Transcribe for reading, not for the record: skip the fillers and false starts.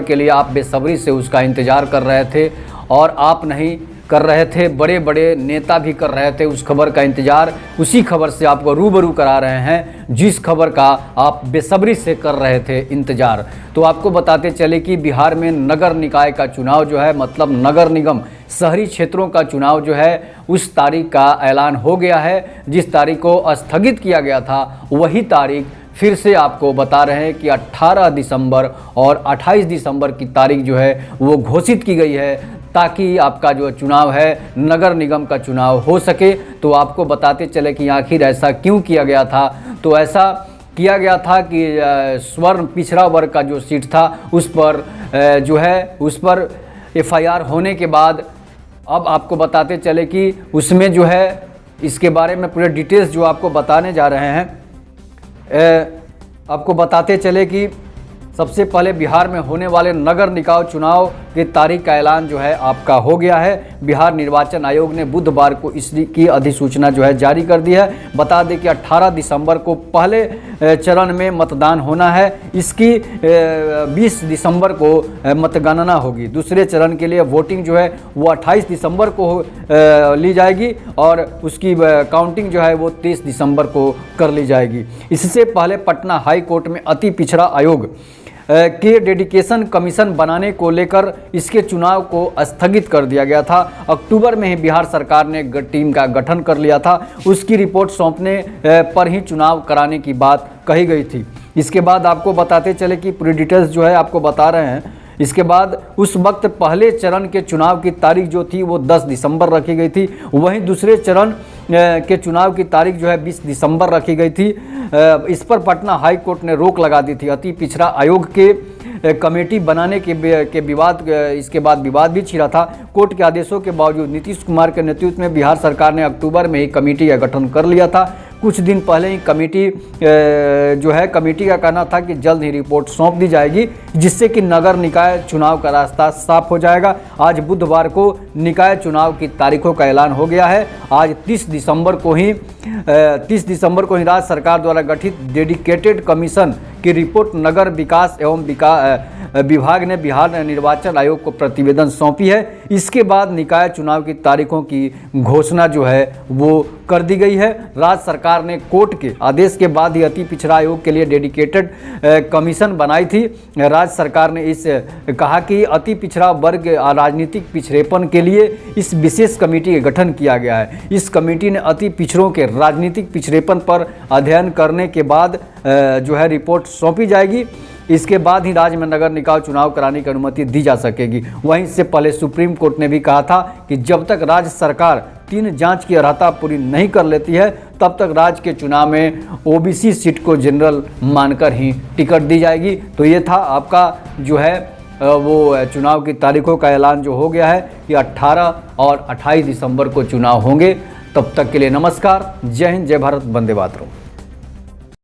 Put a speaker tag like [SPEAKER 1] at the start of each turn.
[SPEAKER 1] के लिए आप बेसब्री से उसका इंतज़ार कर रहे थे, और आप नहीं कर रहे थे, बड़े बड़े नेता भी कर रहे थे उस खबर का इंतज़ार। उसी खबर से आपको रूबरू करा रहे हैं जिस खबर का आप बेसब्री से कर रहे थे इंतज़ार। तो आपको बताते चले कि बिहार में नगर निकाय का चुनाव जो है, मतलब नगर निगम शहरी क्षेत्रों का चुनाव जो है, उस तारीख का ऐलान हो गया है। जिस तारीख को स्थगित किया गया था वही तारीख फिर से आपको बता रहे हैं कि 18 दिसंबर और 28 दिसंबर की तारीख जो है वो घोषित की गई है, ताकि आपका जो चुनाव है नगर निगम का चुनाव हो सके। तो आपको बताते चले कि आखिर ऐसा क्यों किया गया था। तो ऐसा किया गया था कि स्वर्ण पिछड़ा वर्ग का जो सीट था उस पर जो है उस पर FIR होने के बाद अब आपको बताते चले कि उसमें जो है इसके बारे में पूरे डिटेल्स जो आपको बताने जा रहे हैं। आपको बताते चले कि सबसे पहले बिहार में होने वाले नगर निकाय चुनाव की तारीख का ऐलान जो है आपका हो गया है। बिहार निर्वाचन आयोग ने बुधवार को इसकी अधिसूचना जो है जारी कर दी है। बता दें कि 18 दिसंबर को पहले चरण में मतदान होना है। इसकी 20 दिसंबर को मतगणना होगी। दूसरे चरण के लिए वोटिंग जो है वो 28 दिसंबर को ली जाएगी और उसकी काउंटिंग जो है वो 23 दिसंबर को कर ली जाएगी। इससे पहले पटना हाई कोर्ट में अति पिछड़ा आयोग के डेडिकेशन कमीशन बनाने को लेकर इसके चुनाव को स्थगित कर दिया गया था। अक्टूबर में ही बिहार सरकार ने टीम का गठन कर लिया था। उसकी रिपोर्ट सौंपने पर ही चुनाव कराने की बात कही गई थी। इसके बाद आपको बताते चले कि पूरी डिटेल्स जो है आपको बता रहे हैं। इसके बाद उस वक्त पहले चरण के चुनाव की तारीख जो थी वो 10 दिसंबर रखी गई थी। वहीं दूसरे चरण के चुनाव की तारीख जो है 20 दिसंबर रखी गई थी। इस पर पटना हाई कोर्ट ने रोक लगा दी थी। अति पिछड़ा आयोग के कमेटी बनाने के विवाद, इसके बाद विवाद भी छिड़ा था। कोर्ट के आदेशों के बावजूद नीतीश कुमार के नेतृत्व में बिहार सरकार ने अक्टूबर में ही कमेटी का गठन कर लिया था। कुछ दिन पहले ही कमेटी का कहना था कि जल्द ही रिपोर्ट सौंप दी जाएगी, जिससे कि नगर निकाय चुनाव का रास्ता साफ हो जाएगा। आज बुधवार को निकाय चुनाव की तारीखों का ऐलान हो गया है। आज 30 दिसंबर को ही राज्य सरकार द्वारा गठित डेडिकेटेड कमीशन की रिपोर्ट नगर विकास एवं विभाग ने बिहार निर्वाचन आयोग को प्रतिवेदन सौंपी है। इसके बाद निकाय चुनाव की तारीखों की घोषणा जो है वो कर दी गई है। राज्य सरकार ने कोर्ट के आदेश के बाद ही अति पिछड़ा आयोग के लिए डेडिकेटेड कमीशन बनाई थी। राज्य सरकार ने कहा कि अति पिछड़ा वर्ग राजनीतिक पिछड़ेपन के लिए इस विशेष कमेटी का गठन किया गया है। इस कमेटी ने अति पिछड़ों के राजनीतिक पिछड़ेपन पर अध्ययन करने के बाद जो है रिपोर्ट सौंपी जाएगी। इसके बाद ही राज्य में नगर निकाय चुनाव कराने की अनुमति दी जा सकेगी। वहीं इससे पहले सुप्रीम कोर्ट ने भी कहा था कि जब तक राज्य सरकार 3 जांच की अर्हता पूरी नहीं कर लेती है तब तक राज्य के चुनाव में OBC सीट को जनरल मानकर ही टिकट दी जाएगी। तो ये था आपका जो है वो चुनाव की तारीखों का ऐलान जो हो गया है कि 18 और 28 दिसंबर को चुनाव होंगे। तब तक के लिए नमस्कार, जय हिंद, जय भारत, वंदे मातरम।